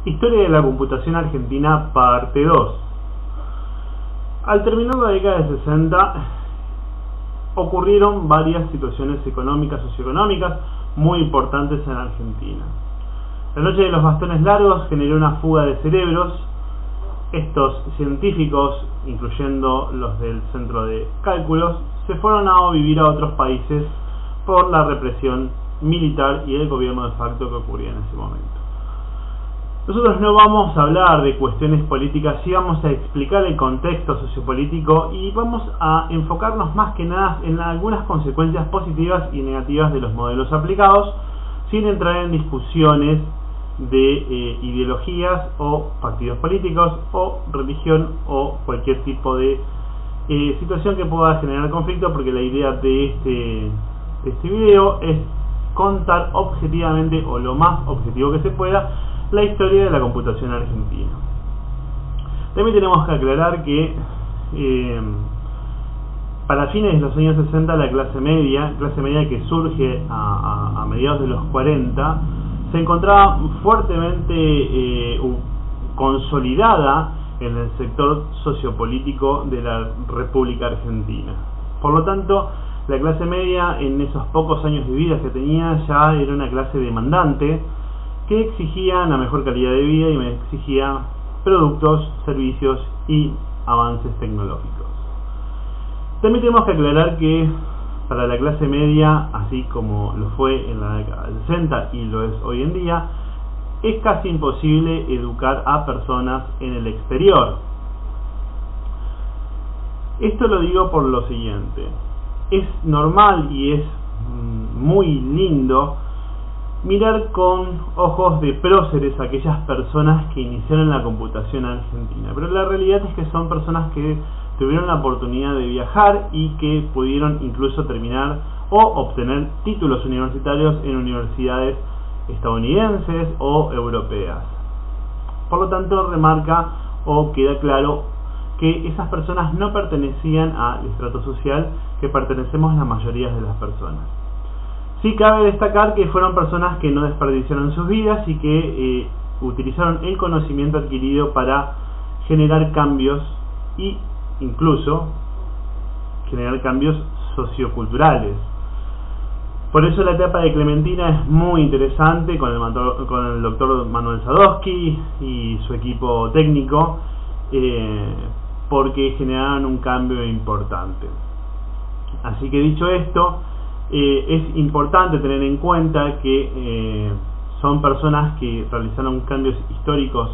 Historia de la computación argentina, parte 2. Al terminar la década de 60, ocurrieron varias situaciones económicas, socioeconómicas, muy importantes en Argentina. La noche de los bastones largos generó una fuga de cerebros. Estos científicos, incluyendo los del Centro de Cálculos, se fueron a vivir a otros países por la represión militar y el gobierno de facto que ocurría en ese momento. Nosotros no vamos a hablar de cuestiones políticas, sí vamos a explicar el contexto sociopolítico y vamos a enfocarnos más que nada en algunas consecuencias positivas y negativas de los modelos aplicados, sin entrar en discusiones de ideologías o partidos políticos o religión o cualquier tipo de situación que pueda generar conflicto, porque la idea de este video es contar objetivamente, o lo más objetivo que se pueda, la historia de la computación argentina. También tenemos que aclarar que para fines de los años 60 la clase media que surge a mediados de los 40, se encontraba fuertemente consolidada en el sector sociopolítico de la República Argentina. Por lo tanto, la clase media en esos pocos años de vida que tenía ya era una clase demandante, que exigía una mejor calidad de vida y exigía productos, servicios y avances tecnológicos. También tenemos que aclarar que para la clase media, así como lo fue en la década del 60 y lo es hoy en día, es casi imposible educar a personas en el exterior. Esto lo digo por lo siguiente: es normal y es muy lindo mirar con ojos de próceres a aquellas personas que iniciaron la computación argentina, pero la realidad es que son personas que tuvieron la oportunidad de viajar y que pudieron incluso terminar o obtener títulos universitarios en universidades estadounidenses o europeas. Por lo tanto, remarca o queda claro que esas personas no pertenecían al estrato social que pertenecemos la mayoría de las personas. Sí cabe destacar que fueron personas que no desperdiciaron sus vidas y que utilizaron el conocimiento adquirido para generar cambios e incluso generar cambios socioculturales. Por eso la etapa de Clementina es muy interesante con el doctor Manuel Sadowski y su equipo técnico, porque generaron un cambio importante. Así que, dicho esto, es importante tener en cuenta que son personas que realizaron cambios históricos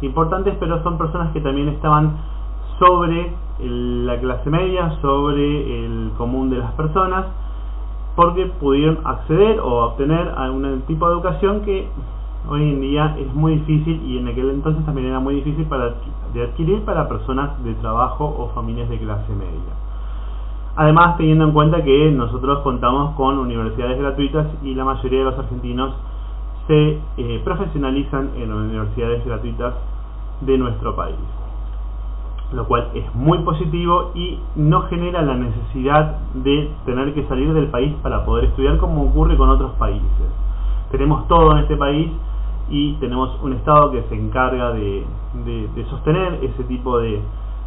importantes, pero son personas que también estaban sobre la clase media, sobre el común de las personas, porque pudieron acceder o obtener algún tipo de educación que hoy en día es muy difícil, y en aquel entonces también era muy difícil de adquirir para personas de trabajo o familias de clase media. Además, teniendo en cuenta que nosotros contamos con universidades gratuitas y la mayoría de los argentinos se profesionalizan en universidades gratuitas de nuestro país, lo cual es muy positivo y no genera la necesidad de tener que salir del país para poder estudiar, como ocurre con otros países. Tenemos todo en este país y tenemos un Estado que se encarga de sostener ese tipo de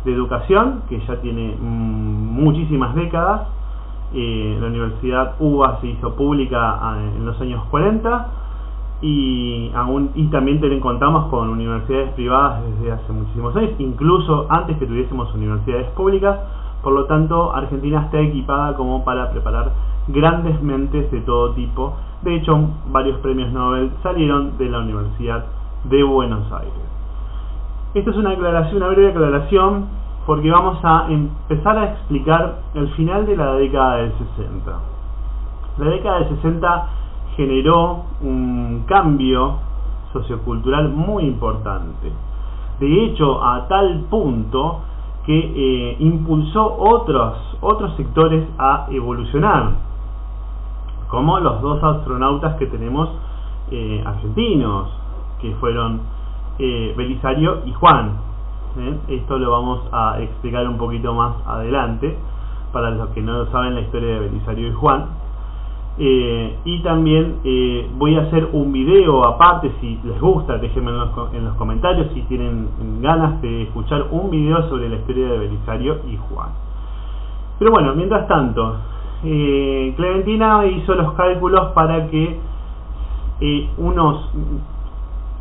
educación, que ya tiene muchísimas décadas. La Universidad UBA se hizo pública en los años 40 y también contamos con universidades privadas desde hace muchísimos años, incluso antes que tuviésemos universidades públicas. Por lo tanto, Argentina está equipada como para preparar grandes mentes de todo tipo. De hecho, varios premios Nobel salieron de la Universidad de Buenos Aires. Esta es una breve aclaración, porque vamos a empezar a explicar el final de la década del 60. La década del 60 generó un cambio sociocultural muy importante. De hecho, a tal punto que impulsó otros sectores a evolucionar, como los dos astronautas que tenemos argentinos, que fueron Belisario y Juan. Esto lo vamos a explicar un poquito más adelante, para los que no saben la historia de Belisario y Juan. Y también voy a hacer un video aparte, si les gusta, déjenme en los comentarios si tienen ganas de escuchar un video sobre la historia de Belisario y Juan. Pero bueno, mientras tanto, Clementina hizo los cálculos para que unos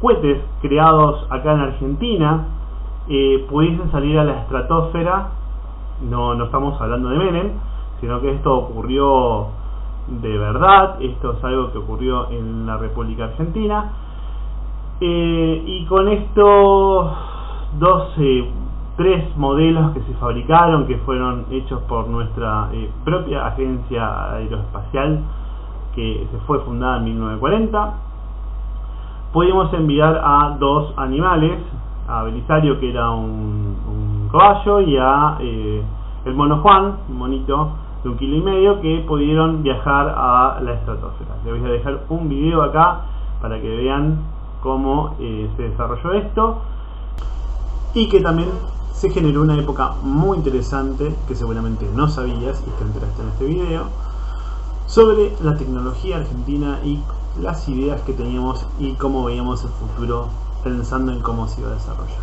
cohetes creados acá en Argentina pudiesen salir a la estratosfera. No estamos hablando de Menem, sino que esto ocurrió de verdad. Esto es algo que ocurrió en la República Argentina, y con estos tres modelos que se fabricaron, que fueron hechos por nuestra propia agencia aeroespacial, que se fue fundada en 1940, pudimos enviar a dos animales, a Belisario, que era un caballo, y a el mono Juan, un monito de 1,5 kilos, que pudieron viajar a la estratosfera. Les voy a dejar un video acá para que vean cómo se desarrolló esto, y que también se generó una época muy interesante que seguramente no sabías y te enteraste en este video, sobre la tecnología argentina y las ideas que teníamos y cómo veíamos el futuro, pensando en cómo se iba a desarrollar.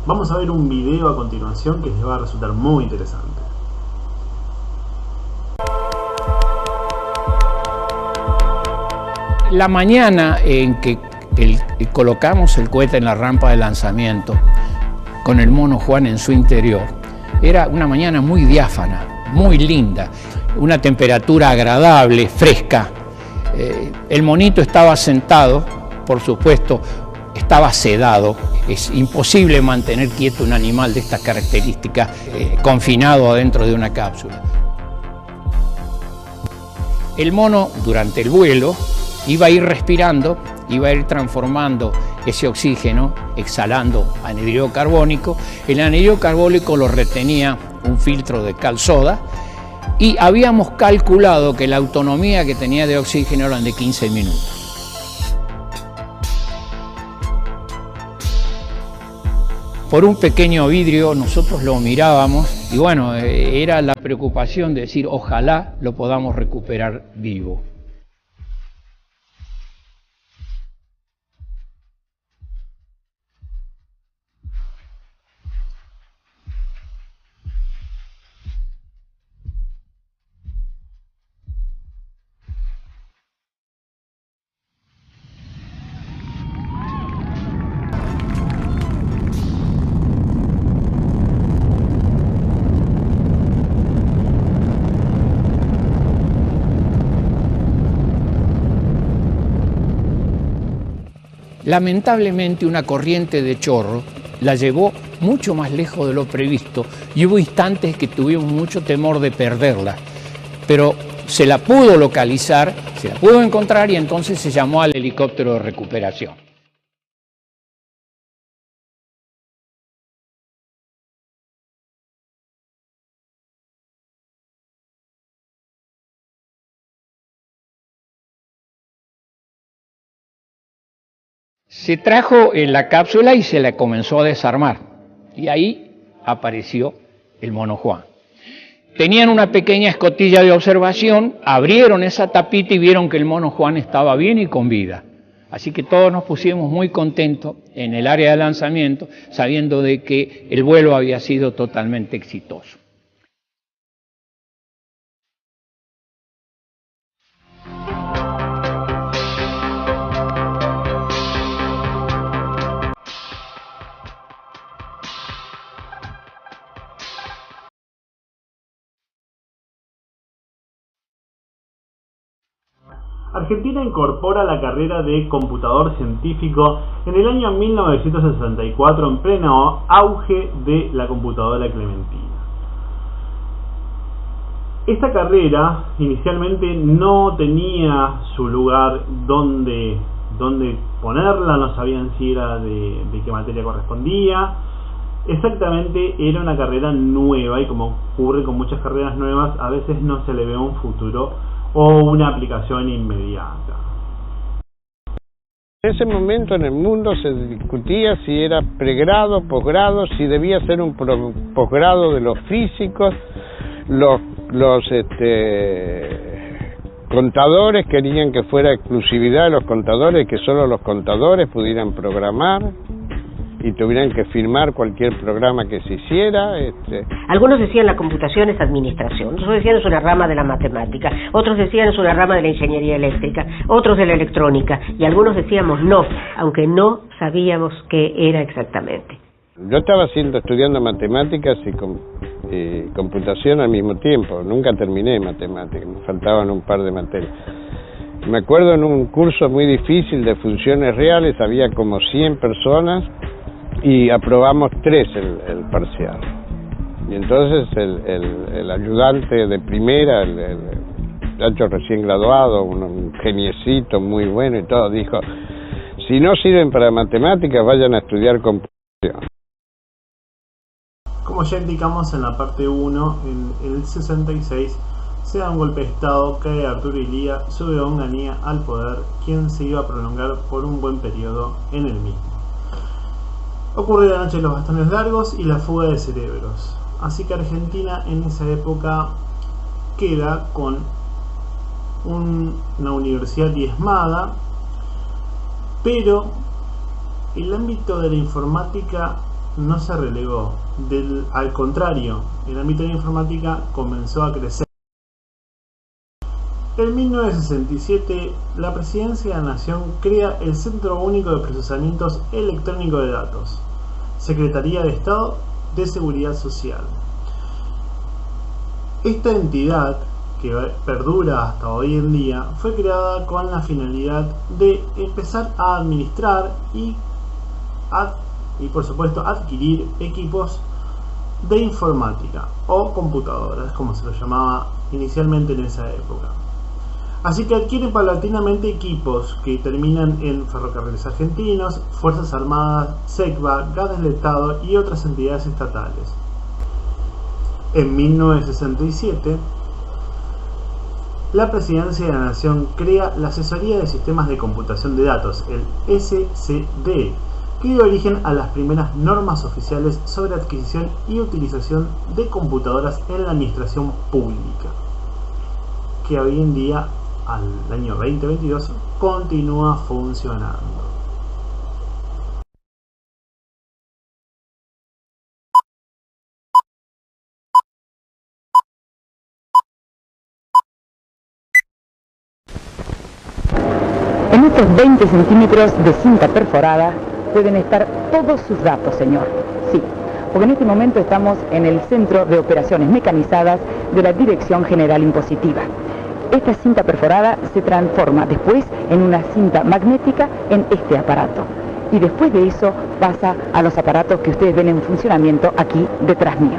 Vamos a ver un video a continuación que les va a resultar muy interesante. La mañana en que colocamos el cohete en la rampa de lanzamiento, con el mono Juan en su interior, era una mañana muy diáfana, muy linda, una temperatura agradable, fresca. El monito estaba sentado, por supuesto, estaba sedado. Es imposible mantener quieto un animal de estas características confinado adentro de una cápsula. El mono, durante el vuelo, iba a ir respirando, iba a ir transformando ese oxígeno, exhalando anhídrido carbónico. El anhídrido carbónico lo retenía un filtro de cal soda, y habíamos calculado que la autonomía que tenía de oxígeno eran de 15 minutos. Por un pequeño vidrio nosotros lo mirábamos y bueno, era la preocupación de decir ojalá lo podamos recuperar vivo. Lamentablemente una corriente de chorro la llevó mucho más lejos de lo previsto y hubo instantes que tuvimos mucho temor de perderla, pero se la pudo localizar, se la pudo encontrar y entonces se llamó al helicóptero de recuperación. Se trajo en la cápsula y se la comenzó a desarmar. Y ahí apareció el mono Juan. Tenían una pequeña escotilla de observación, abrieron esa tapita y vieron que el mono Juan estaba bien y con vida. Así que todos nos pusimos muy contentos en el área de lanzamiento, sabiendo de que el vuelo había sido totalmente exitoso. Argentina incorpora la carrera de computador científico en el año 1964, en pleno auge de la computadora clementina. Esta carrera inicialmente no tenía su lugar donde ponerla, no sabían si era de qué materia correspondía. Exactamente, era una carrera nueva y, como ocurre con muchas carreras nuevas, a veces no se le ve un futuro o una aplicación inmediata. En ese momento en el mundo se discutía si era pregrado, posgrado, si debía ser un posgrado de los físicos, los contadores querían que fuera exclusividad de los contadores, que solo los contadores pudieran programar y tuvieran que firmar cualquier programa que se hiciera. Algunos decían la computación es administración, otros decían es una rama de la matemática, otros decían es una rama de la ingeniería eléctrica, otros de la electrónica, y algunos decíamos no, aunque no sabíamos qué era exactamente. Yo estaba estudiando matemáticas y computación al mismo tiempo, nunca terminé matemáticas, me faltaban un par de materias. Me acuerdo en un curso muy difícil de funciones reales, había como 100 personas, y aprobamos 3 el parcial. Y entonces el ayudante de primera, el muchacho recién graduado, un geniecito muy bueno y todo, dijo: si no sirven para matemáticas, vayan a estudiar computación. Como ya indicamos en la parte 1, en el 66 se da un golpe de estado, cae Arturo Illia, sube Onganía al poder, quien se iba a prolongar por un buen periodo en el mismo. Ocurre la noche de los bastones largos y la fuga de cerebros. Así que Argentina en esa época queda con una universidad diezmada, pero el ámbito de la informática no se relegó. Al contrario, el ámbito de la informática comenzó a crecer. En 1967, la Presidencia de la Nación crea el Centro Único de Procesamientos Electrónicos de Datos, Secretaría de Estado de Seguridad Social. Esta entidad, que perdura hasta hoy en día, fue creada con la finalidad de empezar a administrar y por supuesto adquirir equipos de informática o computadoras, como se lo llamaba inicialmente en esa época. Así que adquieren paulatinamente equipos que terminan en Ferrocarriles Argentinos, Fuerzas Armadas, SECBA, Gas del Estado y otras entidades estatales. En 1967, la Presidencia de la Nación crea la Asesoría de Sistemas de Computación de Datos, el SCD, que dio origen a las primeras normas oficiales sobre adquisición y utilización de computadoras en la administración pública, que hoy en día, al año 2022, continúa funcionando. En estos 20 centímetros de cinta perforada pueden estar todos sus datos, señor. Sí, porque en este momento estamos en el Centro de Operaciones Mecanizadas de la Dirección General Impositiva. Esta cinta perforada se transforma después en una cinta magnética en este aparato. Y después de eso pasa a los aparatos que ustedes ven en funcionamiento aquí detrás mío.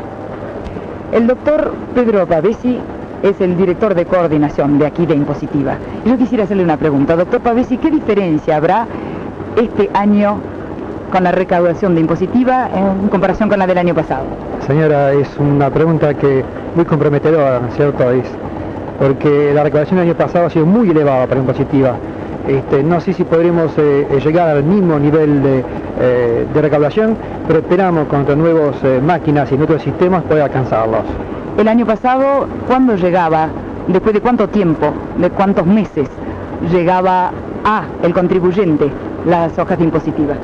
El doctor Pedro Pavesi es el director de coordinación de aquí de Impositiva. Yo quisiera hacerle una pregunta. Doctor Pavesi, ¿qué diferencia habrá este año con la recaudación de Impositiva en comparación con la del año pasado? Señora, es una pregunta que muy comprometedora, ¿cierto? Porque la recaudación del año pasado ha sido muy elevada para Impositiva. No sé si podremos llegar al mismo nivel de recaudación, pero esperamos con nuestras nuevas máquinas y nuestros sistemas poder alcanzarlos. El año pasado, ¿cuándo llegaba? ¿Después de cuánto tiempo? ¿De cuántos meses llegaba a el contribuyente las hojas de Impositiva?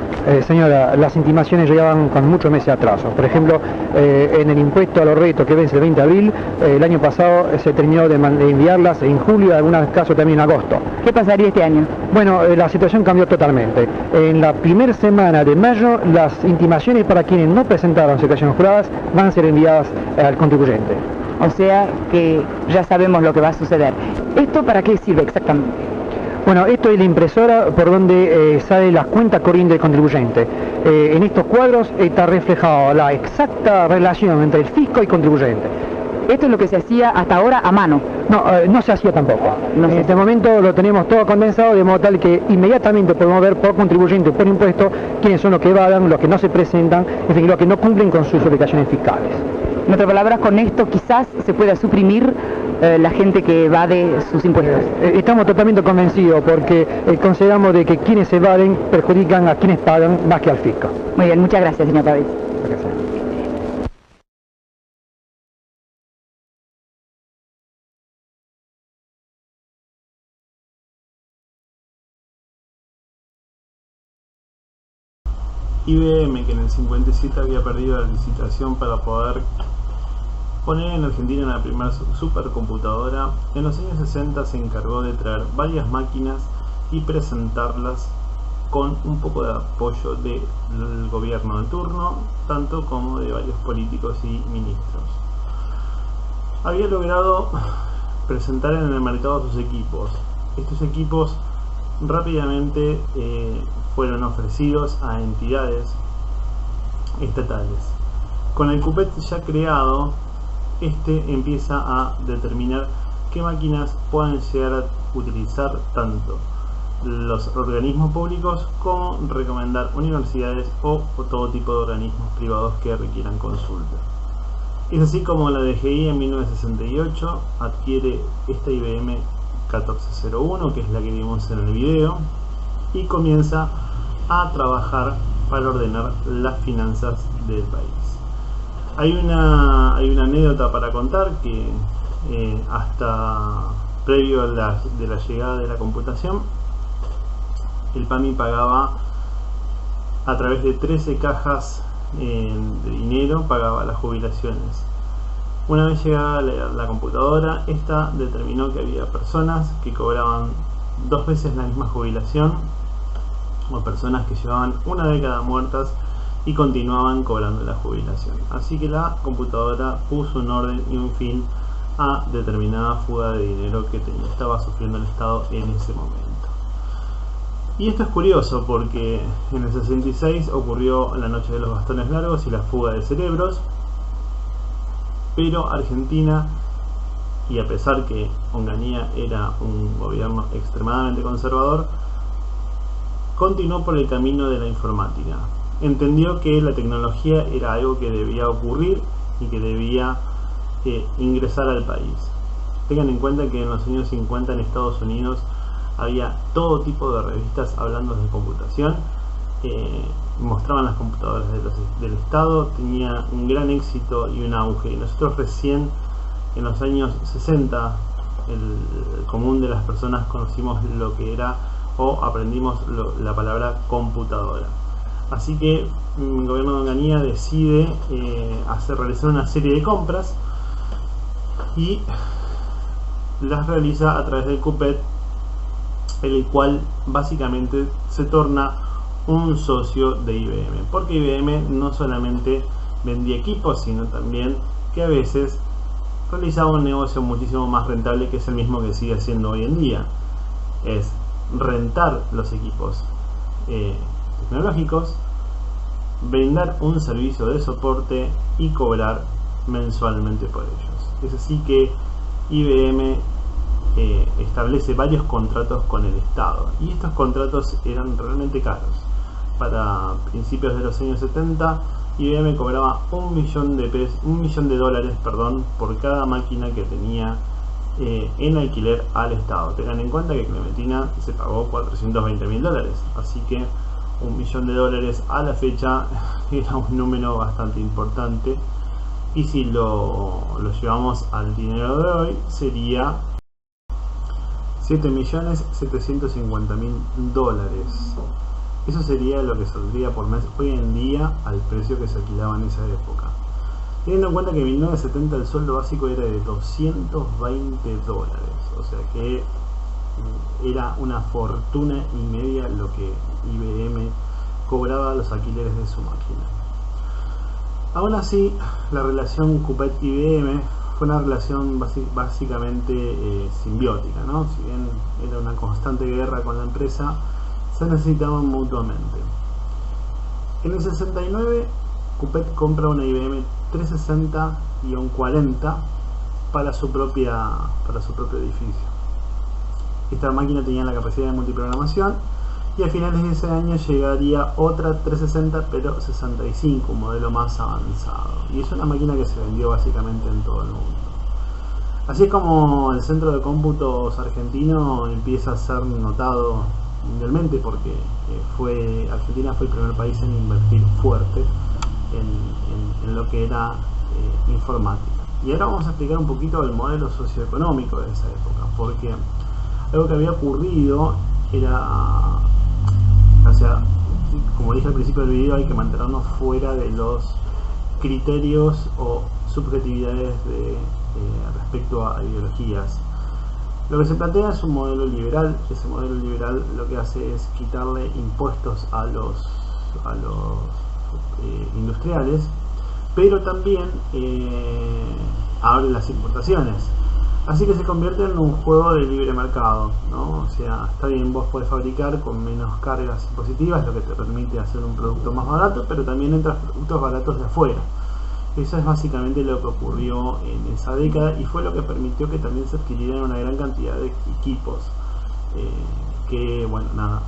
Señora, las intimaciones llegaban con muchos meses de atraso. Por ejemplo, en el impuesto a los réditos que vence el 20 de abril, el año pasado se terminó de enviarlas en julio, en algunos casos también en agosto. ¿Qué pasaría este año? Bueno, la situación cambió totalmente. En la primera semana de mayo, las intimaciones para quienes no presentaron declaraciones juradas van a ser enviadas al contribuyente. O sea que ya sabemos lo que va a suceder. ¿Esto para qué sirve exactamente? Bueno, esto es la impresora por donde sale la cuenta corriente del contribuyente. En estos cuadros está reflejada la exacta relación entre el fisco y contribuyente. ¿Esto es lo que se hacía hasta ahora a mano? No, no se hacía tampoco. En este momento lo tenemos todo condensado, de modo tal que inmediatamente podemos ver por contribuyente o por impuesto quiénes son los que evadan, los que no se presentan, en fin, los que no cumplen con sus obligaciones fiscales. En otras palabras, con esto quizás se pueda suprimir la gente que evade sus impuestos. Estamos totalmente convencidos porque consideramos de que quienes evaden perjudican a quienes pagan más que al fisco. Muy bien, muchas gracias, señor Pavesi. Gracias. IBM, que en el 57 había perdido la licitación para poder poner en Argentina la primera supercomputadora, en los años 60 se encargó de traer varias máquinas y presentarlas con un poco de apoyo del gobierno de turno, tanto como de varios políticos y ministros. Había logrado presentar en el mercado sus equipos. Estos equipos rápidamente fueron ofrecidos a entidades estatales. Con el CUPET ya creado, este empieza a determinar qué máquinas pueden llegar a utilizar tanto los organismos públicos como recomendar universidades o todo tipo de organismos privados que requieran consulta. Es así como la DGI en 1968 adquiere esta IBM 1401, que es la que vimos en el video, y comienza a trabajar para ordenar las finanzas del país. Hay una anécdota para contar que hasta previo a la llegada de la computación, el PAMI pagaba a través de 13 cajas de dinero, pagaba las jubilaciones. Una vez llegada la computadora, esta determinó que había personas que cobraban 2 veces la misma jubilación, o personas que llevaban una década muertas y continuaban cobrando la jubilación. Así que la computadora puso un orden y un fin a determinada fuga de dinero que estaba sufriendo el Estado en ese momento. Y esto es curioso porque en el 66 ocurrió la noche de los bastones largos y la fuga de cerebros, pero Argentina, y a pesar que Onganía era un gobierno extremadamente conservador, continuó por el camino de la informática. Entendió que la tecnología era algo que debía ocurrir y que debía ingresar al país. Tengan en cuenta que en los años 50 en Estados Unidos había todo tipo de revistas hablando de computación, mostraban las computadoras del Estado, tenía un gran éxito y un auge. Y nosotros recién en los años 60, el común de las personas conocimos lo que era o aprendimos la palabra computadora. Así que el gobierno de Onganía decide realizar una serie de compras y las realiza a través del CUPET, el cual básicamente se torna un socio de IBM, porque IBM no solamente vendía equipos, sino también que a veces realizaba un negocio muchísimo más rentable, que es el mismo que sigue haciendo hoy en día: es rentar los equipos tecnológicos, brindar un servicio de soporte y cobrar mensualmente por ellos. Es así que IBM establece varios contratos con el Estado, y estos contratos eran realmente caros. Para principios de los años 70, IBM cobraba $1 millón por cada máquina que tenía en alquiler al Estado. Tengan en cuenta que Clementina se pagó $420.000, así que $1 millón a la fecha era un número bastante importante, y si lo llevamos al dinero de hoy sería $7.750.000. Eso sería lo que saldría por mes hoy en día al precio que se alquilaba en esa época. Teniendo en cuenta que en 1970 el sueldo básico era de $220, o sea que era una fortuna y media lo que IBM cobraba los alquileres de su máquina. Aún así, la relación CUPET-IBM fue una relación básicamente simbiótica, ¿no? Si bien era una constante guerra con la empresa, se necesitaban mutuamente. En el 69, CUPET compra una IBM 360-40 para su propio edificio. Esta máquina tenía la capacidad de multiprogramación, y a finales de ese año llegaría otra 360 pero 65, un modelo más avanzado, y es una máquina que se vendió básicamente en todo el mundo. Así es como el centro de cómputos argentino empieza a ser notado mundialmente, porque Argentina fue el primer país en invertir fuerte en lo que era informática. Y ahora vamos a explicar un poquito el modelo socioeconómico de esa época, porque algo que había ocurrido era, como dije al principio del video, hay que mantenernos fuera de los criterios o subjetividades respecto a ideologías. Lo que se plantea es un modelo liberal. Ese modelo liberal lo que hace es quitarle impuestos a los industriales, pero también abre las importaciones. Así que se convierte en un juego de libre mercado, ¿no? O sea, está bien, vos podés fabricar con menos cargas impositivas, lo que te permite hacer un producto más barato, pero también entran productos baratos de afuera. Eso es básicamente lo que ocurrió en esa década y fue lo que permitió que también se adquirieran una gran cantidad de equipos que, bueno, nada,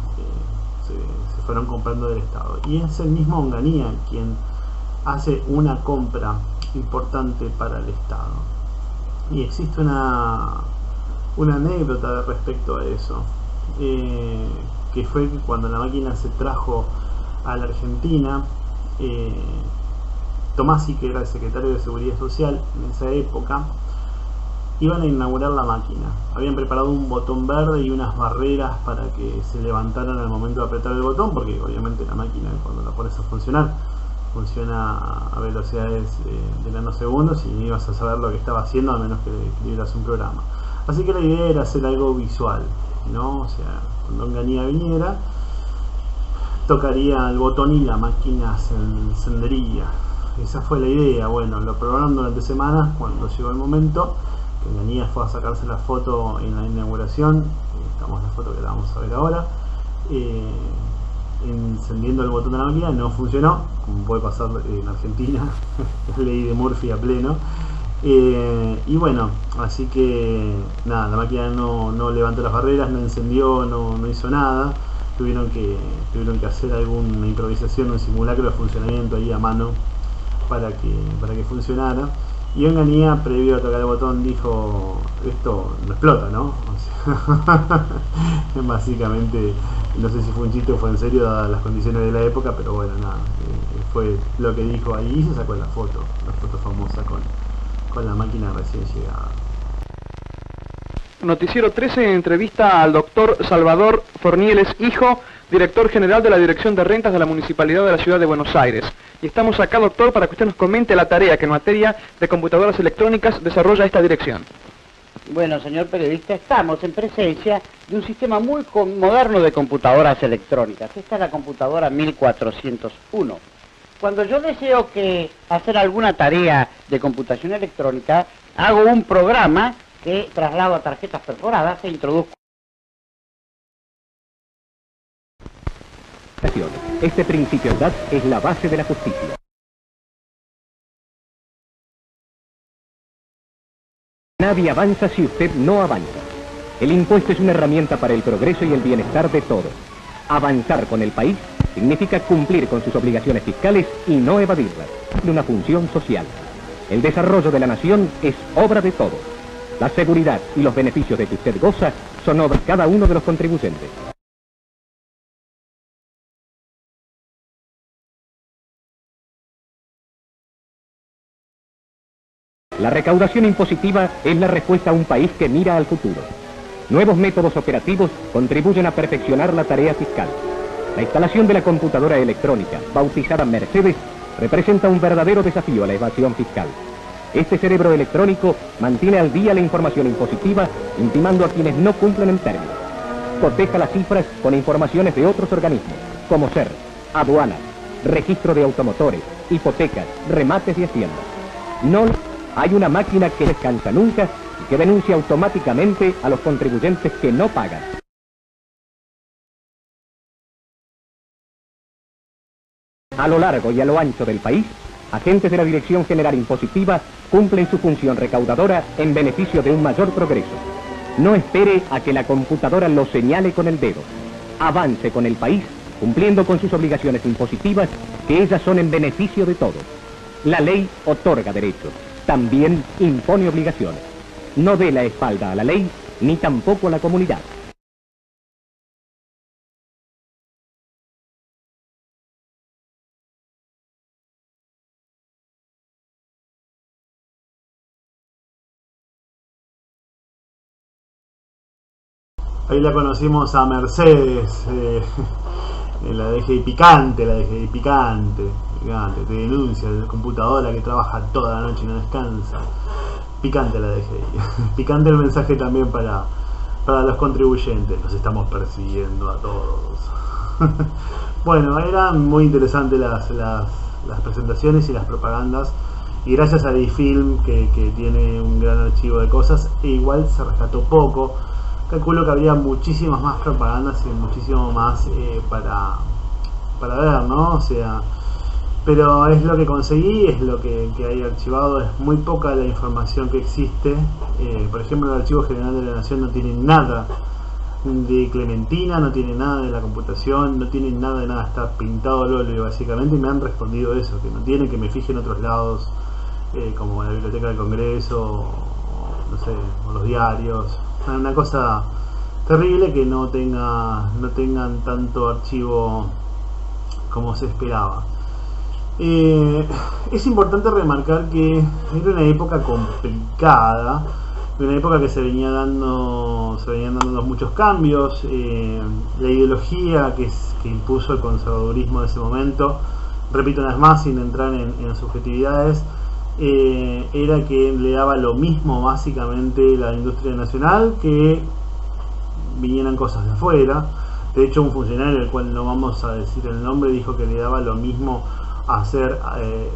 se fueron comprando del Estado. Y es el mismo Onganía quien hace una compra importante para el Estado. Y existe una anécdota respecto a eso, que fue que cuando la máquina se trajo a la Argentina, Tomasi, que era el secretario de Seguridad Social en esa época, iban a inaugurar la máquina. Habían preparado un botón verde y unas barreras para que se levantaran al momento de apretar el botón, porque obviamente la máquina, cuando la pones a funcionar, funciona a velocidades de nanosegundos y no ibas a saber lo que estaba haciendo a menos que escribieras un programa. Así que la idea era hacer algo visual, ¿no? O sea, cuando Onganía viniera, tocaría el botón y la máquina se encendería. Esa fue la idea. Bueno, lo probaron durante semanas. Cuando llegó el momento, que Onganía fue a sacarse la foto en la inauguración, estamos en la foto que la vamos a ver ahora, encendiendo el botón de la máquina, no funcionó, como puede pasar en Argentina, la ley de Murphy a pleno. Y bueno, así que nada, la máquina no levantó las barreras, no encendió, no hizo nada. Tuvieron que hacer alguna improvisación, un simulacro de funcionamiento ahí a mano para que funcionara. Y Onganía, previo a tocar el botón, dijo: esto no explota, ¿no? O sea, básicamente, no sé si fue un chiste o fue en serio dadas las condiciones de la época, pero bueno, nada, fue lo que dijo ahí y se sacó la foto famosa con la máquina recién llegada. Noticiero 13 entrevista al doctor Salvador Fornieles Hijo, director general de la Dirección de Rentas de la Municipalidad de la Ciudad de Buenos Aires. Y estamos acá, doctor, para que usted nos comente la tarea que en materia de computadoras electrónicas desarrolla esta dirección. Bueno, señor periodista, estamos en presencia de un sistema muy moderno de computadoras electrónicas. Esta es la computadora 1401. Cuando yo deseo hacer alguna tarea de computación electrónica, hago un programa que traslado a tarjetas perforadas e introduzco. Este principio de verdad es la base de la justicia. Nadie avanza si usted no avanza. El impuesto es una herramienta para el progreso y el bienestar de todos. Avanzar con el país significa cumplir con sus obligaciones fiscales y no evadirlas. De una función social. El desarrollo de la nación es obra de todos. La seguridad y los beneficios de que usted goza son obra de cada uno de los contribuyentes. La recaudación impositiva es la respuesta a un país que mira al futuro. Nuevos métodos operativos contribuyen a perfeccionar la tarea fiscal. La instalación de la computadora electrónica, bautizada Mercedes, representa un verdadero desafío a la evasión fiscal. Este cerebro electrónico mantiene al día la información impositiva, intimando a quienes no cumplen en términos. Coteja las cifras con informaciones de otros organismos, como SER, aduanas, registro de automotores, hipotecas, remates y haciendas. No hay una máquina que descansa nunca y que denuncia automáticamente a los contribuyentes que no pagan. A lo largo y a lo ancho del país, agentes de la Dirección General Impositiva cumplen su función recaudadora en beneficio de un mayor progreso. No espere a que la computadora lo señale con el dedo. Avance con el país, cumpliendo con sus obligaciones impositivas, que ellas son en beneficio de todos. La ley otorga derechos, también impone obligaciones. No dé la espalda a la ley, ni tampoco a la comunidad. Ahí la conocimos a Mercedes. La DGI picante, picante, te denuncia la computadora que trabaja toda la noche y no descansa. Picante la DGI. Picante el mensaje también para los contribuyentes. Los estamos persiguiendo a todos. Bueno, eran muy interesantes las presentaciones y las propagandas. Y gracias a Difilm, que tiene un gran archivo de cosas, e igual se rescató poco. Calculo que habría muchísimas más propagandas y muchísimo más para ver, ¿no? O sea, pero es lo que conseguí, es lo que hay archivado, es muy poca la información que existe. Por ejemplo, el Archivo General de la Nación no tiene nada de Clementina, no tiene nada de la computación, no tiene nada de nada, está pintado al óleo básicamente, y me han respondido eso, que no tiene, que me fije en otros lados, como la Biblioteca del Congreso, o, no sé, o los diarios. Una cosa terrible que no tengan tanto archivo como se esperaba. Es importante remarcar que era una época complicada, una época que se venían dando muchos cambios. La ideología que impuso el conservadurismo de ese momento, repito una vez más sin entrar en subjetividades, era que le daba lo mismo básicamente la industria nacional que vinieran cosas de afuera. De hecho, un funcionario, el cual no vamos a decir el nombre, dijo que le daba lo mismo hacer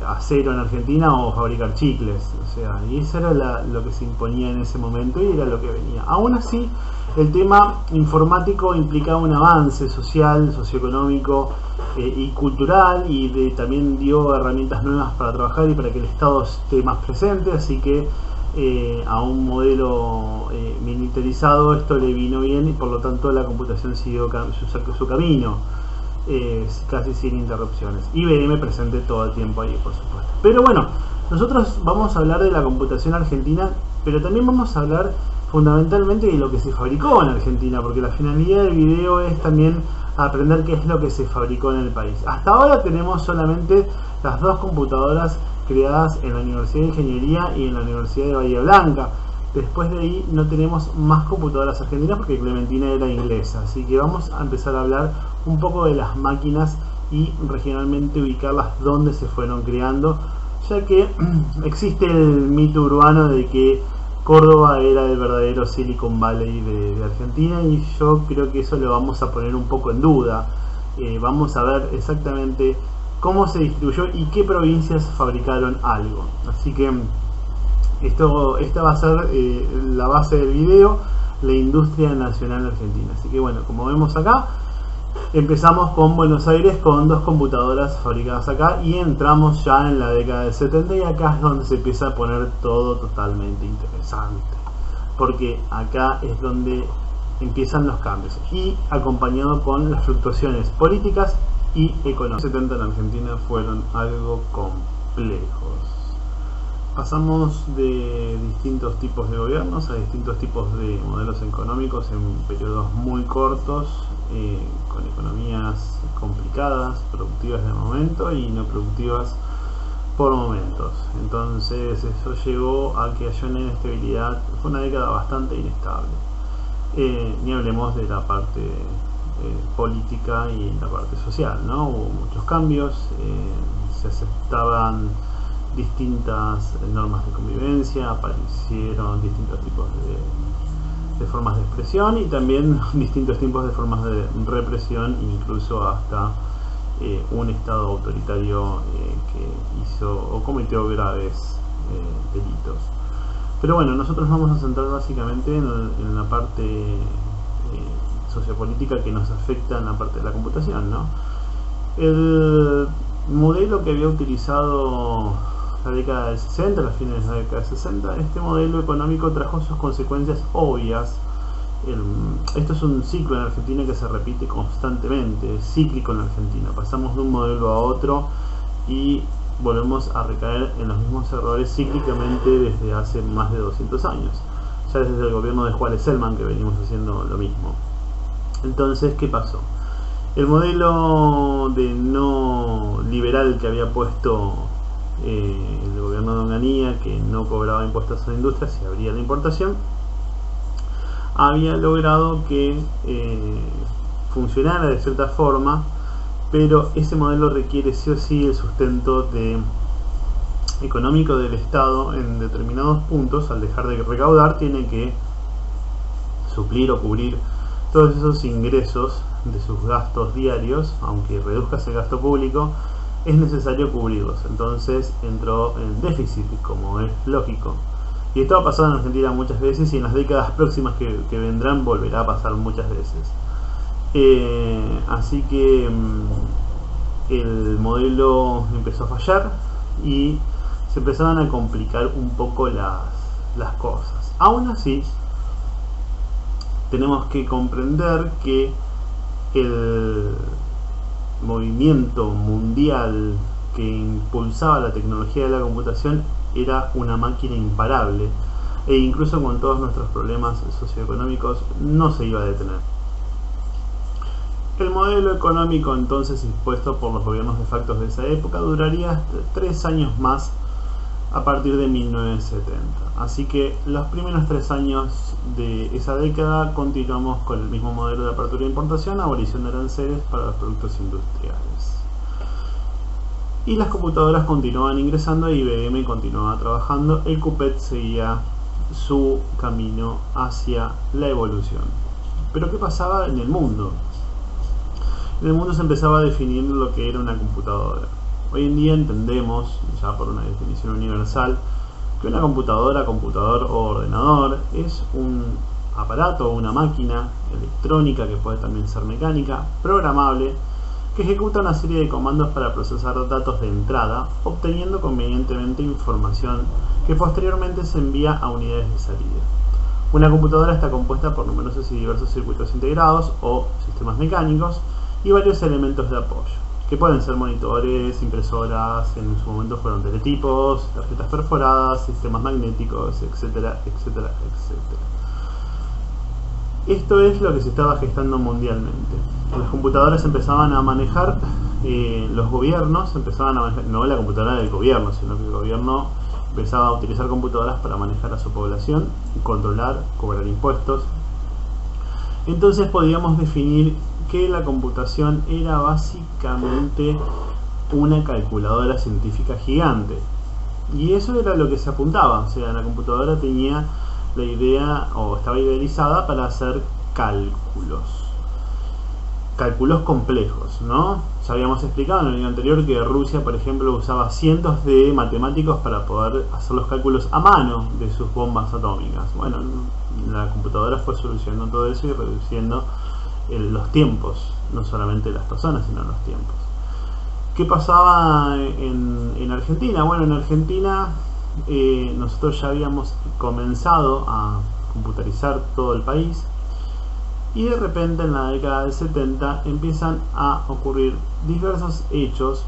acero en Argentina o fabricar chicles. O sea, y eso era lo que se imponía en ese momento y era lo que venía. Aún así, el tema informático implicaba un avance social, socioeconómico y cultural, y también dio herramientas nuevas para trabajar y para que el Estado esté más presente, así que a un modelo militarizado esto le vino bien, y por lo tanto la computación siguió su camino, casi sin interrupciones. IBM presente todo el tiempo ahí, por supuesto. Pero bueno, nosotros vamos a hablar de la computación argentina, pero también vamos a hablar fundamentalmente de lo que se fabricó en Argentina, porque la finalidad del video es también aprender qué es lo que se fabricó en el país. Hasta ahora tenemos solamente las dos computadoras creadas en la Universidad de Ingeniería y en la Universidad de Bahía Blanca. Después de ahí no tenemos más computadoras argentinas porque Clementina era inglesa, así que vamos a empezar a hablar un poco de las máquinas y regionalmente ubicarlas donde se fueron creando, ya que existe el mito urbano de que Córdoba era el verdadero Silicon Valley de Argentina, y yo creo que eso lo vamos a poner un poco en duda. Vamos a ver exactamente cómo se distribuyó y qué provincias fabricaron algo. Así que esta va a ser la base del video, la industria nacional argentina. Así que bueno, como vemos acá, empezamos con Buenos Aires con dos computadoras fabricadas acá y entramos ya en la década del 70, y acá es donde se empieza a poner todo totalmente interesante, porque acá es donde empiezan los cambios y acompañado con las fluctuaciones políticas y económicas. Los 70 en Argentina fueron algo complejos. Pasamos de distintos tipos de gobiernos a distintos tipos de modelos económicos en periodos muy cortos, con economías complicadas, productivas de momento y no productivas por momentos. Entonces eso llevó a que haya una inestabilidad. Fue una década bastante inestable. Ni hablemos de la parte política y la parte social, ¿no? Hubo muchos cambios, se aceptaban distintas normas de convivencia, aparecieron distintos tipos de formas de expresión y también distintos tipos de formas de represión, incluso hasta un estado autoritario que hizo o cometió graves delitos. Pero bueno, nosotros vamos a centrar básicamente en la parte sociopolítica que nos afecta en la parte de la computación, ¿no? El modelo que había utilizado la década del 60, las fines de la década del 60, este modelo económico trajo sus consecuencias obvias. Esto es un ciclo en Argentina que se repite constantemente, es cíclico en Argentina. Pasamos de un modelo a otro y volvemos a recaer en los mismos errores cíclicamente desde hace más de 200 años. Ya desde el gobierno de Juárez Selman que venimos haciendo lo mismo. Entonces, ¿qué pasó? El modelo de no liberal que había puesto el gobierno de Onganía, que no cobraba impuestos a la industria, se abría la importación, había logrado que funcionara de cierta forma, pero ese modelo requiere sí o sí el sustento económico del Estado en determinados puntos. Al dejar de recaudar, tiene que suplir o cubrir todos esos ingresos de sus gastos diarios. Aunque reduzcas el gasto público, es necesario cubrirlos. Entonces entró en déficit, como es lógico. Y esto ha pasado en Argentina muchas veces, y en las décadas próximas que vendrán volverá a pasar muchas veces. Así que el modelo empezó a fallar y se empezaron a complicar un poco las cosas. Aún así, tenemos que comprender que el movimiento mundial que impulsaba la tecnología de la computación era una máquina imparable, e incluso con todos nuestros problemas socioeconómicos no se iba a detener. El modelo económico entonces impuesto por los gobiernos de facto de esa época duraría 3 años más a partir de 1970. Así que los primeros 3 años de esa década continuamos con el mismo modelo de apertura e importación, abolición de aranceles para los productos industriales. Y las computadoras continuaban ingresando, IBM continuaba trabajando, el CUPET seguía su camino hacia la evolución. Pero ¿qué pasaba en el mundo? En el mundo se empezaba a definir lo que era una computadora. Hoy en día entendemos, ya por una definición universal, que una computadora, computador o ordenador es un aparato o una máquina electrónica, que puede también ser mecánica, programable, que ejecuta una serie de comandos para procesar datos de entrada, obteniendo convenientemente información que posteriormente se envía a unidades de salida. Una computadora está compuesta por numerosos y diversos circuitos integrados o sistemas mecánicos y varios elementos de apoyo, que pueden ser monitores, impresoras, en su momento fueron teletipos, tarjetas perforadas, sistemas magnéticos, etcétera, etcétera, etcétera. Esto es lo que se estaba gestando mundialmente. Las computadoras empezaban a manejar, los gobiernos empezaban a manejar, no la computadora del gobierno, sino que el gobierno empezaba a utilizar computadoras para manejar a su población, controlar, cobrar impuestos. Entonces podíamos definir que la computación era básicamente una calculadora científica gigante, y eso era lo que se apuntaba. O sea, la computadora tenía la idea, o estaba idealizada para hacer cálculos complejos, ¿no? Ya habíamos explicado en el video anterior que Rusia, por ejemplo, usaba cientos de matemáticos para poder hacer los cálculos a mano de sus bombas atómicas. Bueno, la computadora fue solucionando todo eso y reduciendo los tiempos, no solamente las personas, sino los tiempos. ¿Qué pasaba en Argentina? Bueno, en Argentina nosotros ya habíamos comenzado a computarizar todo el país, y de repente en la década del 70 empiezan a ocurrir diversos hechos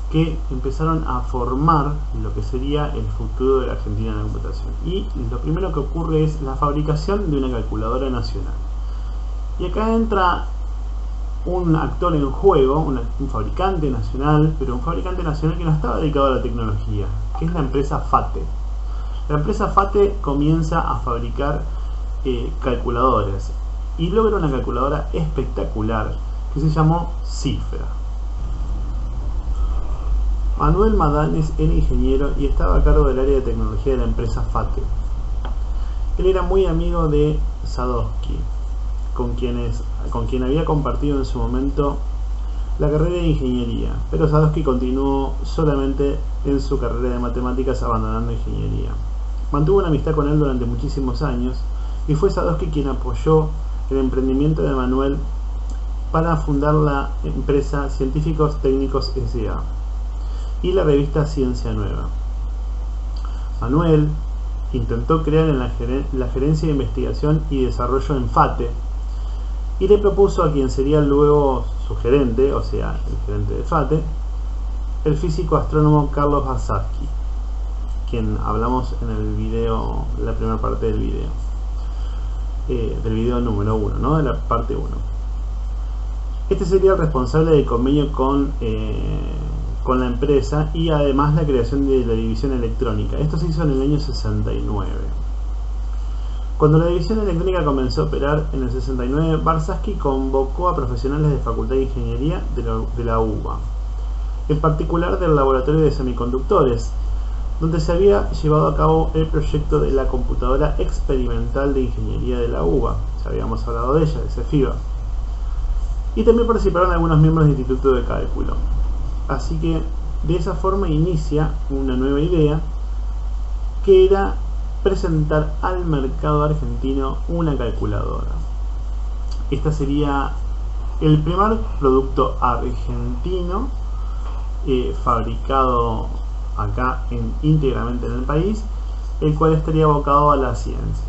que empezaron a formar lo que sería el futuro de la Argentina en la computación. Y lo primero que ocurre es la fabricación de una calculadora nacional. Y acá entra un actor en juego, un fabricante nacional, pero un fabricante nacional que no estaba dedicado a la tecnología, que es la empresa FATE. La empresa FATE comienza a fabricar calculadoras, y logra una calculadora espectacular que se llamó Cifra. Manuel Madanes era ingeniero y estaba a cargo del área de tecnología de la empresa FATE. Él era muy amigo de Sadowski, con quien había compartido en su momento la carrera de ingeniería, pero Sadowski continuó solamente en su carrera de matemáticas, abandonando ingeniería. Mantuvo una amistad con él durante muchísimos años, y fue Sadowski quien apoyó el emprendimiento de Manuel para fundar la empresa Científicos Técnicos S.A. y la revista Ciencia Nueva. Manuel intentó crear en la gerencia de investigación y desarrollo en FATE, y le propuso a quien sería luego su gerente, o sea, el gerente de FATE, el físico astrónomo Carlos Basatsky, quien hablamos en el video, la primera parte del video número 1, ¿no? De la parte 1. Este sería el responsable del convenio con la empresa, y además la creación de la división electrónica. Esto se hizo en el año 69. Cuando la división electrónica comenzó a operar en el 69, Barsky convocó a profesionales de Facultad de Ingeniería de la UBA, en particular del Laboratorio de Semiconductores, donde se había llevado a cabo el proyecto de la computadora experimental de ingeniería de la UBA, ya habíamos hablado de ella, de CEFIBA, y también participaron algunos miembros del Instituto de Cálculo. Así que de esa forma inicia una nueva idea, que era presentar al mercado argentino una calculadora. Esta sería el primer producto argentino fabricado acá íntegramente en el país, el cual estaría abocado a la ciencia.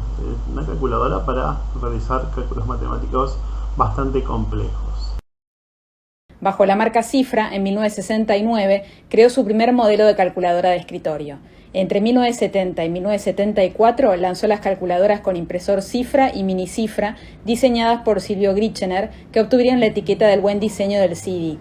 Una calculadora para realizar cálculos matemáticos bastante complejos. Bajo la marca Cifra, en 1969, creó su primer modelo de calculadora de escritorio. Entre 1970 y 1974 lanzó las calculadoras con impresor Cifra y Mini Cifra, diseñadas por Silvio Grichener, que obtuvieron la etiqueta del buen diseño del CD.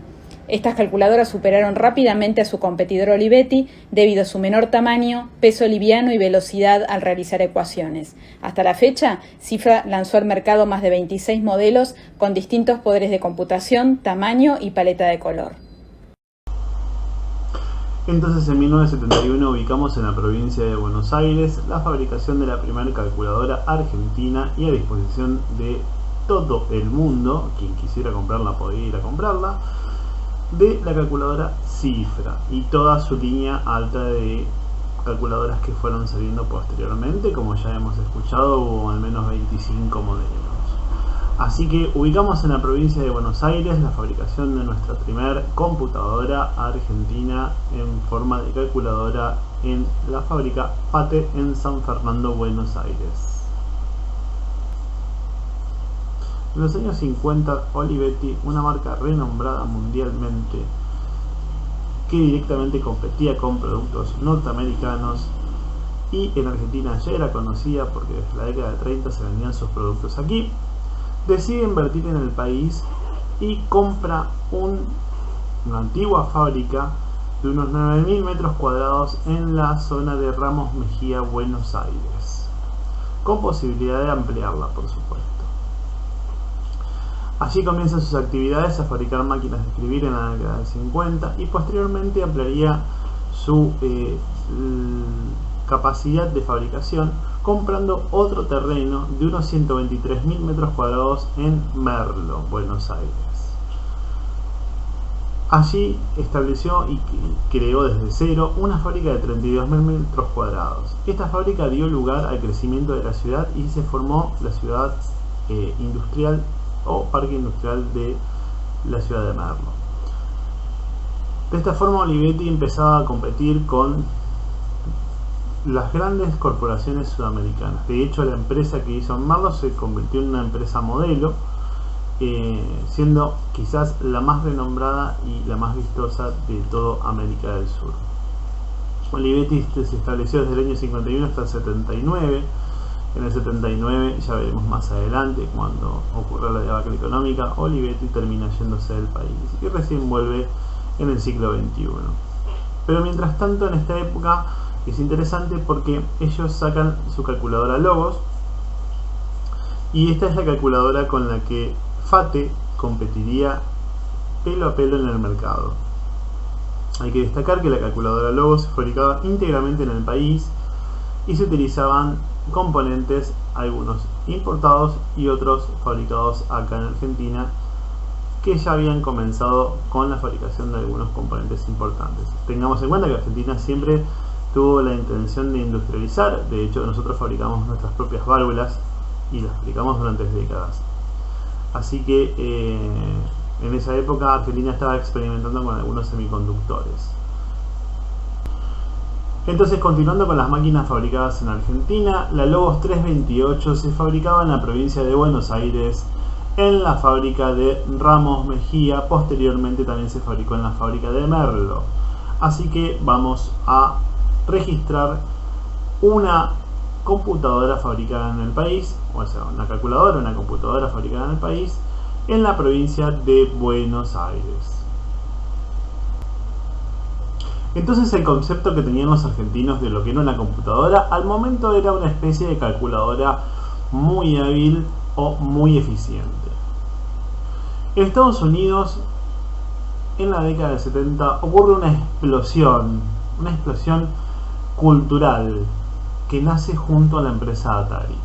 Estas calculadoras superaron rápidamente a su competidor Olivetti debido a su menor tamaño, peso liviano y velocidad al realizar ecuaciones. Hasta la fecha, Cifra lanzó al mercado más de 26 modelos con distintos poderes de computación, tamaño y paleta de color. Entonces, en 1971 ubicamos en la provincia de Buenos Aires la fabricación de la primera calculadora argentina, y a disposición de todo el mundo, quien quisiera comprarla podía ir a comprarla, de la calculadora Cifra y toda su línea alta de calculadoras que fueron saliendo posteriormente. Como ya hemos escuchado, hubo al menos 25 modelos. Así que ubicamos en la provincia de Buenos Aires la fabricación de nuestra primer computadora argentina en forma de calculadora en la fábrica Pate en San Fernando, Buenos Aires. En los años 50, Olivetti, una marca renombrada mundialmente que directamente competía con productos norteamericanos y en Argentina ya era conocida porque desde la década de 30 se vendían sus productos aquí, decide invertir en el país y compra una antigua fábrica de unos 9.000 metros cuadrados en la zona de Ramos Mejía, Buenos Aires, con posibilidad de ampliarla, por supuesto. Allí comienzan sus actividades a fabricar máquinas de escribir en la década del 50 y posteriormente ampliaría su capacidad de fabricación comprando otro terreno de unos 123.000 metros cuadrados en Merlo, Buenos Aires. Allí estableció y creó desde cero una fábrica de 32.000 metros cuadrados. Esta fábrica dio lugar al crecimiento de la ciudad y se formó la ciudad industrial o parque industrial de la ciudad de Merlo. De esta forma, Olivetti empezaba a competir con las grandes corporaciones sudamericanas. De hecho, la empresa que hizo en Merlo se convirtió en una empresa modelo, siendo quizás la más renombrada y la más vistosa de toda América del Sur. Olivetti se estableció desde el año 51 hasta el 79. En el 79, ya veremos más adelante, cuando ocurrió la debacle económica, Olivetti termina yéndose del país y recién vuelve en el siglo XXI. Pero mientras tanto, en esta época es interesante porque ellos sacan su calculadora Logos, y esta es la calculadora con la que Fate competiría pelo a pelo en el mercado. Hay que destacar que la calculadora Logos se fabricaba íntegramente en el país y se utilizaban componentes, algunos importados y otros fabricados acá en Argentina, que ya habían comenzado con la fabricación de algunos componentes importantes. Tengamos en cuenta que Argentina siempre tuvo la intención de industrializar. De hecho, nosotros fabricamos nuestras propias válvulas y las fabricamos durante décadas. Así que en esa época Argentina estaba experimentando con algunos semiconductores. Entonces, continuando con las máquinas fabricadas en Argentina, la Logos 328 se fabricaba en la provincia de Buenos Aires, en la fábrica de Ramos Mejía. Posteriormente también se fabricó en la fábrica de Merlo. Así que vamos a registrar una computadora fabricada en el país, o sea, una calculadora, una computadora fabricada en el país, en la provincia de Buenos Aires. Entonces, el concepto que tenían los argentinos de lo que era una computadora, al momento era una especie de calculadora muy hábil o muy eficiente. En Estados Unidos, en la década del 70, ocurre una explosión cultural que nace junto a la empresa Atari.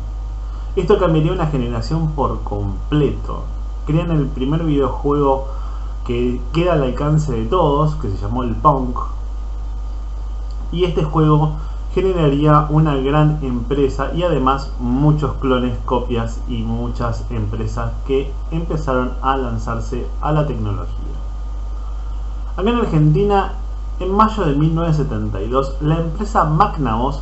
Esto cambiaría una generación por completo. Crean el primer videojuego que queda al alcance de todos, que se llamó el Pong, y este juego generaría una gran empresa y además muchos clones, copias y muchas empresas que empezaron a lanzarse a la tecnología. Acá en Argentina, en mayo de 1972, la empresa Magnavox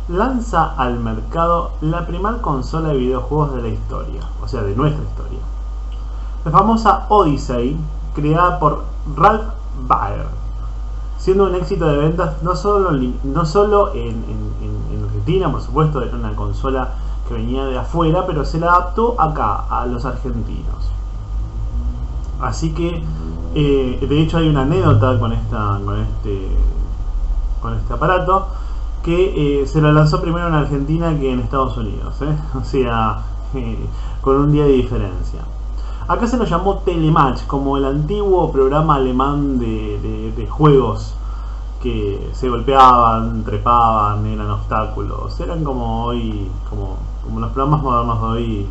lanza al mercado la primera consola de videojuegos de la historia, o sea, de nuestra historia. La famosa Odyssey, creada por Ralph Baer, siendo un éxito de ventas no solo en Argentina, por supuesto, era una consola que venía de afuera, pero se la adaptó acá, a los argentinos. Así que, de hecho, hay una anécdota con este aparato, que se lo lanzó primero en Argentina que en Estados Unidos, o sea, con un día de diferencia. Acá se lo llamó Telematch, como el antiguo programa alemán de juegos que se golpeaban, trepaban, eran obstáculos, eran como hoy, como los programas modernos de hoy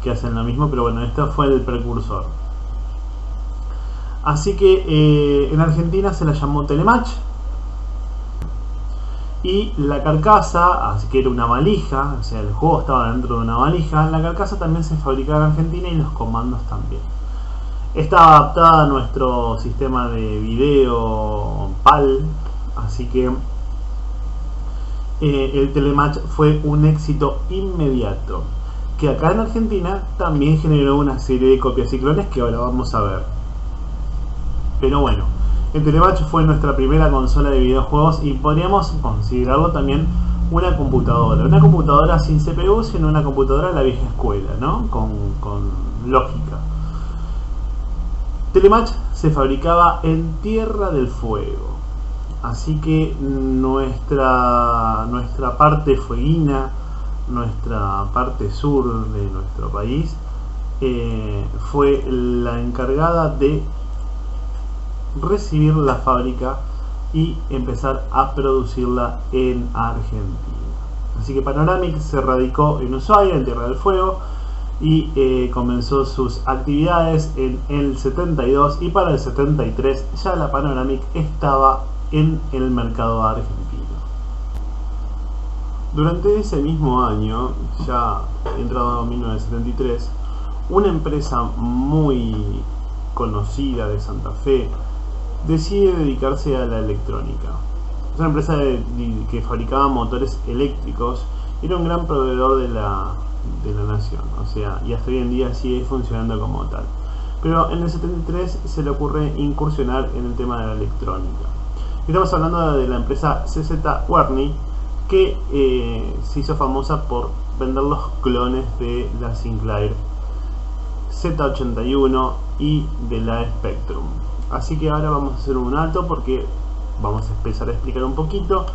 que hacen lo mismo, pero bueno, este fue el precursor. Así que en Argentina se la llamó Telematch. Y la carcasa, así que era una valija, o sea, el juego estaba dentro de una valija. La carcasa también se fabricaba en Argentina y los comandos también. Está adaptada a nuestro sistema de video PAL, así que el Telematch fue un éxito inmediato, que acá en Argentina también generó una serie de copias y clones que ahora vamos a ver. Pero bueno, el Telematch fue nuestra primera consola de videojuegos y podríamos considerarlo también una computadora sin CPU, sino una computadora de la vieja escuela, ¿no? Con lógica. Telematch se fabricaba en Tierra del Fuego, así que nuestra parte fueguina, nuestra parte sur de nuestro país, fue la encargada de recibir la fábrica y empezar a producirla en Argentina. Así que Panoramic se radicó en Ushuaia, en Tierra del Fuego, y comenzó sus actividades en el 72, y para el 73 ya la Panoramic estaba en el mercado argentino. Durante ese mismo año, ya entrado en 1973, una empresa muy conocida de Santa Fe decide dedicarse a la electrónica. Es una empresa que fabricaba motores eléctricos, era un gran proveedor de la nación, o sea, y hasta hoy en día sigue funcionando como tal. Pero en el 73 se le ocurre incursionar en el tema de la electrónica. Estamos hablando de la empresa CZ Werny, que se hizo famosa por vender los clones de la Sinclair Z81 y de la Spectrum. Así que ahora vamos a hacer un alto porque vamos a empezar a explicar un poquito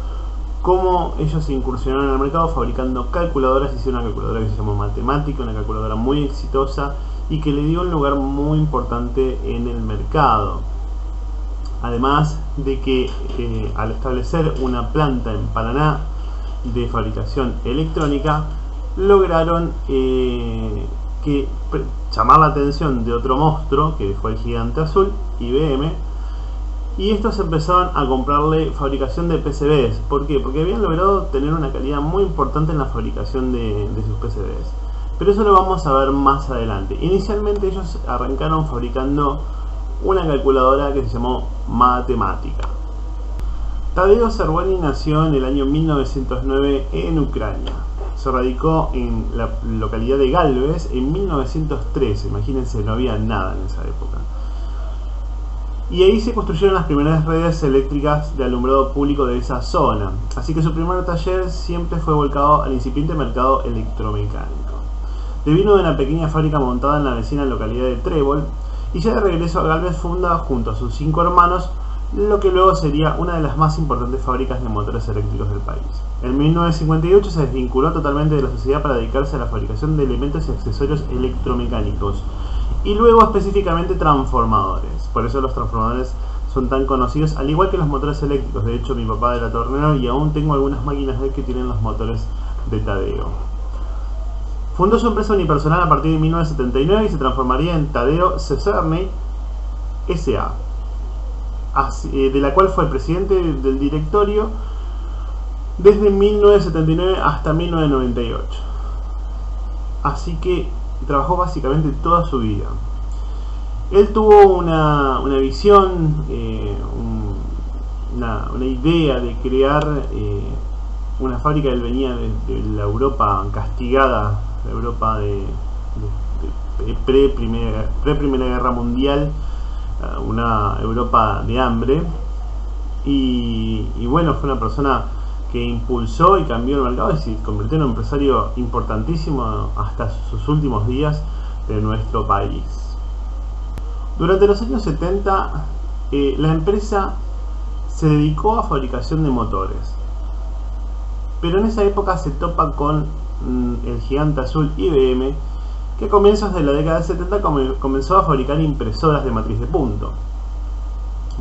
cómo ellos incursionaron en el mercado fabricando calculadoras. Hicieron una calculadora que se llamó Matemática, una calculadora muy exitosa y que le dio un lugar muy importante en el mercado. Además de que al establecer una planta en Paraná de fabricación electrónica, lograron llamar la atención de otro monstruo, que fue el gigante azul, IBM, y estos empezaron a comprarle fabricación de PCBs. ¿Por qué? Porque habían logrado tener una calidad muy importante en la fabricación de sus PCBs. Pero eso lo vamos a ver más adelante. Inicialmente ellos arrancaron fabricando una calculadora que se llamó Matemática. Tadeusz Serweny nació en el año 1909 en Ucrania. Se radicó en la localidad de Galvez en 1913, imagínense, no había nada en esa época. Y ahí se construyeron las primeras redes eléctricas de alumbrado público de esa zona. Así que su primer taller siempre fue volcado al incipiente mercado electromecánico. Devino de una pequeña fábrica montada en la vecina localidad de Trébol, y ya de regreso a Galvez funda junto a sus 5 hermanos lo que luego sería una de las más importantes fábricas de motores eléctricos del país. En 1958 se desvinculó totalmente de la sociedad para dedicarse a la fabricación de elementos y accesorios electromecánicos y luego específicamente transformadores. Por eso los transformadores son tan conocidos, al igual que los motores eléctricos. De hecho, mi papá era tornero y aún tengo algunas máquinas de él que tienen los motores de Tadeo. Fundó su empresa unipersonal a partir de 1979 y se transformaría en Tadeo Cesarney S.A., de la cual fue el presidente del directorio desde 1979 hasta 1998. Así que trabajó básicamente toda su vida. Él tuvo una visión, una idea de crear una fábrica. Él venía de la Europa castigada, la Europa de pre-Primera Guerra Mundial, una Europa de hambre, y bueno, fue una persona que impulsó y cambió el mercado y se convirtió en un empresario importantísimo hasta sus últimos días de nuestro país. Durante los años 70 la empresa se dedicó a fabricación de motores, pero en esa época se topa con el gigante azul IBM, que a comienzos de la década del 70 comenzó a fabricar impresoras de matriz de punto.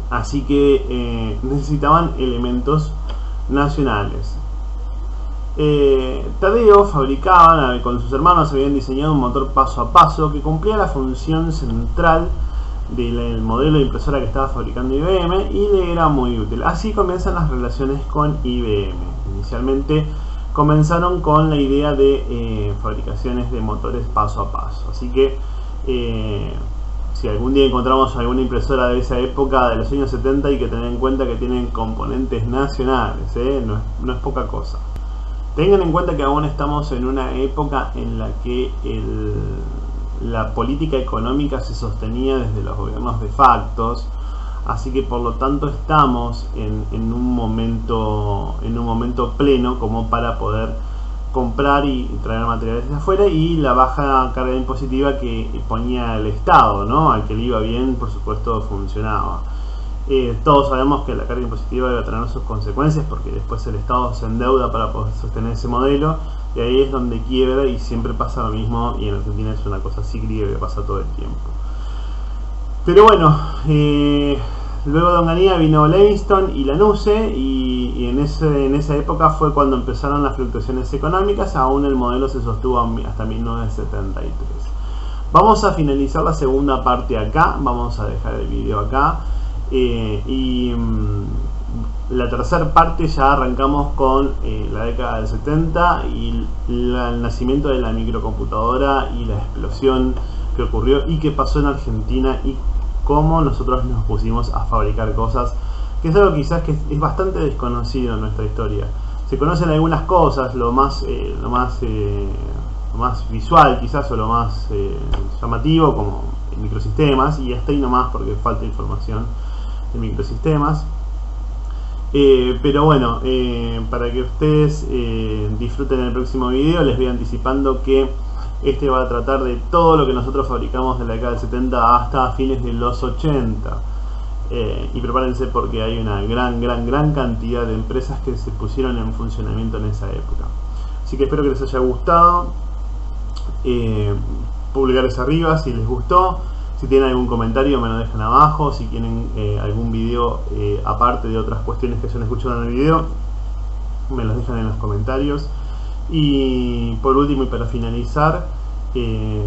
Así que necesitaban elementos nacionales. Tadeo fabricaban, con sus hermanos habían diseñado un motor paso a paso que cumplía la función central del modelo de impresora que estaba fabricando IBM y le era muy útil. Así comienzan las relaciones con IBM. Inicialmente comenzaron con la idea de fabricaciones de motores paso a paso. Así que si algún día encontramos alguna impresora de esa época, de los años 70, hay que tener en cuenta que tienen componentes nacionales, no es poca cosa. Tengan en cuenta que aún estamos en una época en la que la política económica se sostenía desde los gobiernos de factos, así que por lo tanto estamos en un momento pleno como para poder comprar y traer materiales de afuera, y la baja carga impositiva que ponía el Estado, ¿no? Al que le iba bien, por supuesto, funcionaba. Todos sabemos que la carga impositiva iba a tener sus consecuencias, porque después el Estado se endeuda para poder sostener ese modelo, y ahí es donde quiebra, y siempre pasa lo mismo, y en Argentina es una cosa cíclica que pasa todo el tiempo. Pero bueno, luego de Onganía vino Levingston y Lanuse, y en esa época fue cuando empezaron las fluctuaciones económicas. Aún el modelo se sostuvo hasta 1973. Vamos a finalizar la segunda parte acá, vamos a dejar el video acá, la tercera parte ya arrancamos con la década del 70 y el nacimiento de la microcomputadora y la explosión que ocurrió y que pasó en Argentina, y cómo nosotros nos pusimos a fabricar cosas, que es algo quizás que es bastante desconocido en nuestra historia. Se conocen algunas cosas, lo más visual quizás, o lo más llamativo, como microsistemas, y hasta ahí nomás, porque falta información de microsistemas. Pero bueno, para que ustedes disfruten el próximo video, les voy anticipando que este va a tratar de todo lo que nosotros fabricamos de la década del 70 hasta fines de los 80. Y prepárense, porque hay una gran cantidad de empresas que se pusieron en funcionamiento en esa época. Así que espero que les haya gustado. Pulgares arriba si les gustó. Si tienen algún comentario me lo dejan abajo. Si tienen algún video aparte de otras cuestiones que hayan escuchado en el video, me los dejan en los comentarios. Y por último, y para finalizar,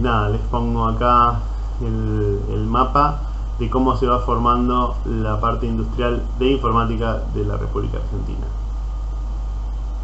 nada, les pongo acá el mapa de cómo se va formando la parte industrial de informática de la República Argentina.